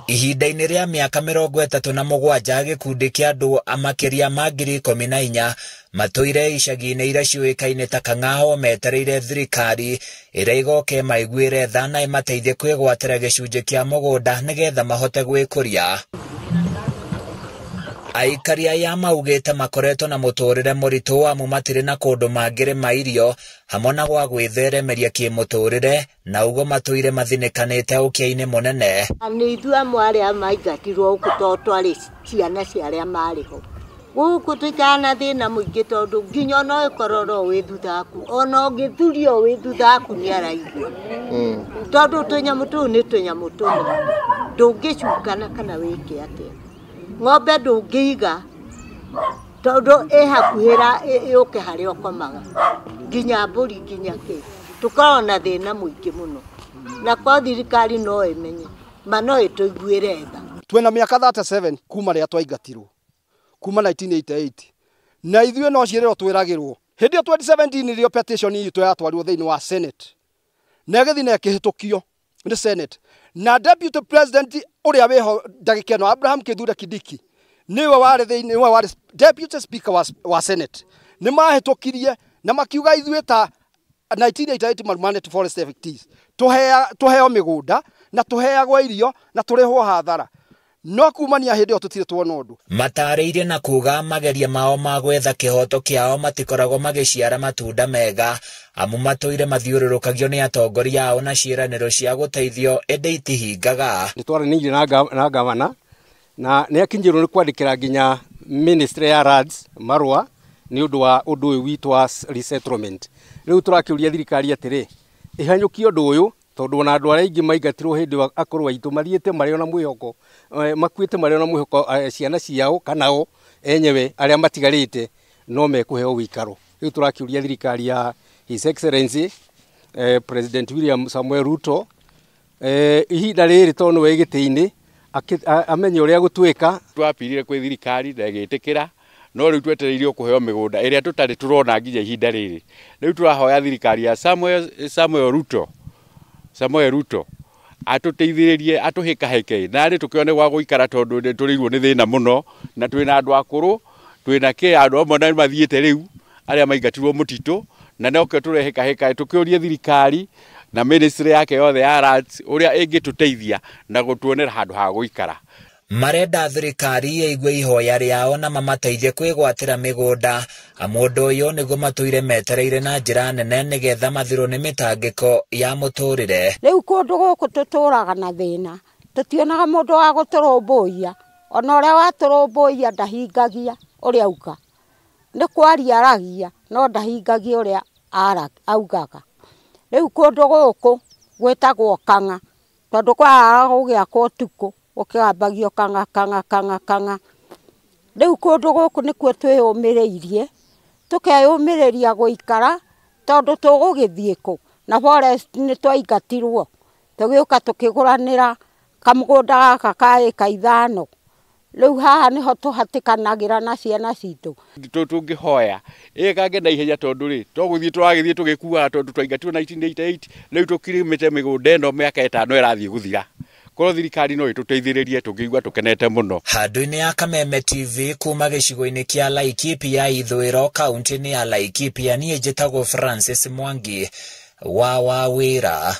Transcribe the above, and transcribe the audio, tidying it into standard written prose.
Ihinda-inĩ rĩa mĩaka 37 gĩkundi kĩa andũ amakiria ma 14,000 matũire icagi-inĩ iria ciũĩkaine ta Kang'aho metereire thirikari ĩrĩa igoke maiguĩre tha na ĩmateithie kwĩgwatĩra gĩcunjĩ kĩa mũgũnda nĩgetha mahote gwĩkũria. Aikari aya maugĩte makoretwo na mũtũrĩre mũritũ amu matirĩ na kũndũ mangĩrĩma irio hamwe na gwa gwĩtheremeria kĩmũtũrĩre na uguo matũire mathinĩkanĩte ũkĩa-inĩ mũnene. Nĩ ithuĩ amwe arĩa maingatirwo gũkũ tondũ twarĩ ciana cia arĩa marĩ ho. Gũkũ tũikaraga na thĩna mũingĩ tondũ nginya no ĩkororo wĩ thutha waku ona ũngĩthurio wĩ thutha waku nĩ araigua. Tondũ tũnyamũ tũu nĩ tũnyamũ tũmwe ndũngĩcukana kana wĩke atĩa. Ng'ombe ndũngĩiga tondũ ĩhakuhĩra yũke harĩa ũkomaga nginya mbũri nginya kĩ. Tũkoragwo na thĩna mũingĩ mũno na kwa thirikari no ĩmenye ma no ĩtũiguĩre tha. Twĩna mĩaka 37 kuma rĩa twaingatirwo kuma 1988 na ithuĩ no ciĩrĩrwo twĩragĩrwo. Hĩndĩ ya 2017 nĩrĩo petition itũ yatwarirwo thĩinĩ wa Senate na ĩgĩthiĩ na ĩkĩhĩtũkio nĩ Senate na deputy president ũrĩa wĩho ndagĩka ĩno Abraham Kithure Kindiki niwe warĩ deputy speaker wa Senate. Nĩ mahĩtũkirie na makiuga ithuĩ ta 1988 permanent forest effects tuheo mĩgũnda na tuheagwo irio na tũrĩhwo hathara. No kumania hĩndĩ ĩyo tũtirĩ tuona ũndũ. Matarĩirie na kuga mageria mao ma gwetha kĩhoto kĩao matikoragwo magĩciara matunda mega amu matũire mathiũrũrũkagio nĩ atongoria ao na ciĩranĩro cia gũteithio ĩndĩ itihingaga. Nĩ twaranĩirie na gavana na nĩ akinyĩrwo nĩ kwandĩkĩra nginya ministry ya lands marũa nĩ ũndũ wa ũndũ ũyũ witũ wa resettlement. Rĩu tũrakĩũria thirikari atĩrĩ ĩhanyũkie ũndũ ũyũ tondũ na andũ arĩa aingĩ maingatirwo hĩndĩ ya akũrũ aitũ mariĩte marĩ na mwĩhoko makuĩte marĩ na mwĩhoko ciana ciao kana o enyewe arĩa matigarĩte no mekũheo wĩikaro. Rĩu tũrakĩũria thirikari ya His Excellency President William Samuel Ruto ihinda rĩrĩ tondũ we gĩtĩ-inĩ amenye ũrĩa gũtuĩka. Twapirire kwĩ thirikari na ĩgĩtĩkĩra no rĩu twetereirio kũheo mĩgũnda ĩrĩa tũtarĩ tũrona nginya ihinda rĩrĩ. Rĩu tũrahoya thirikari ya Samuel Ruto atũteithĩrĩrie atũhĩkahĩke na rĩ tũkĩone gwa gũikara tondũ nĩ tũrĩirwo nĩ thĩna mũno na twĩna andũ akũrũ twĩna andũ amwe na mathiĩte rĩu arĩa maingatirwo mũtitũ na nokĩo tũrehĩkahĩka. Tũkĩũrie thirikari na ministry yake yothe ya lands ũrĩa ĩngĩtũteithia na gũtuonera handũ ha gũikara. Marenda thirikari ĩigue ihoya rĩao na mamateithie kwĩgwatĩra mĩgũnda amu ũndũ ũyũ nĩguo matũire metereire na njĩra nene nĩgetha mathirwo nĩ mĩtangĩko ya mũtũrĩre. Rĩu kũndũ gũkũ tũtũraga na thĩna tũtionaga mũndũ wa gũtũrũmbũiya ona ũrĩa watũrũmbũiya ndahingagia ũrĩa auga. Nĩ kwaria aragia no ndahingagia ũrĩa augaga. Rĩu kũndũ gũkũ gwĩtagwo Kang'a tondũ kwaraga gũgĩakwo ũtukũ ũkĩambagio Kang'a. Rĩu kũndũ gũkũ nĩkuo twĩyũmĩrĩirie tũkeyũmĩrĩria gũikara tondũ tũgũgĩthiĩ kũ na forest nĩ twaingatirwo tũgĩũka tũkĩgũranĩra kamũgũnda gaka ka ĩka 5. Rĩu haha nĩho tũhatĩkanagĩra na ciana citũ. Tũngĩhoya ĩkange na ihenya tondũ rĩ tũragĩthiĩ tũgĩkuaga tondũ twaingatirwo 1988 rĩu tũkĩrĩmĩte mĩgũnda ĩno mĩaka 5 ĩrathiĩ gũthira. Korwo thirikari no ĩtũteithĩrĩrie tũngĩigua tũkenete mũno. Handũ-inĩ ya Kameme TV kuma gĩcigo-inĩ kĩa Laikipia ithũĩro kaunti-inĩ ya Laikipia niĩ njĩtagwo Francis Mwangi wa Wawĩra.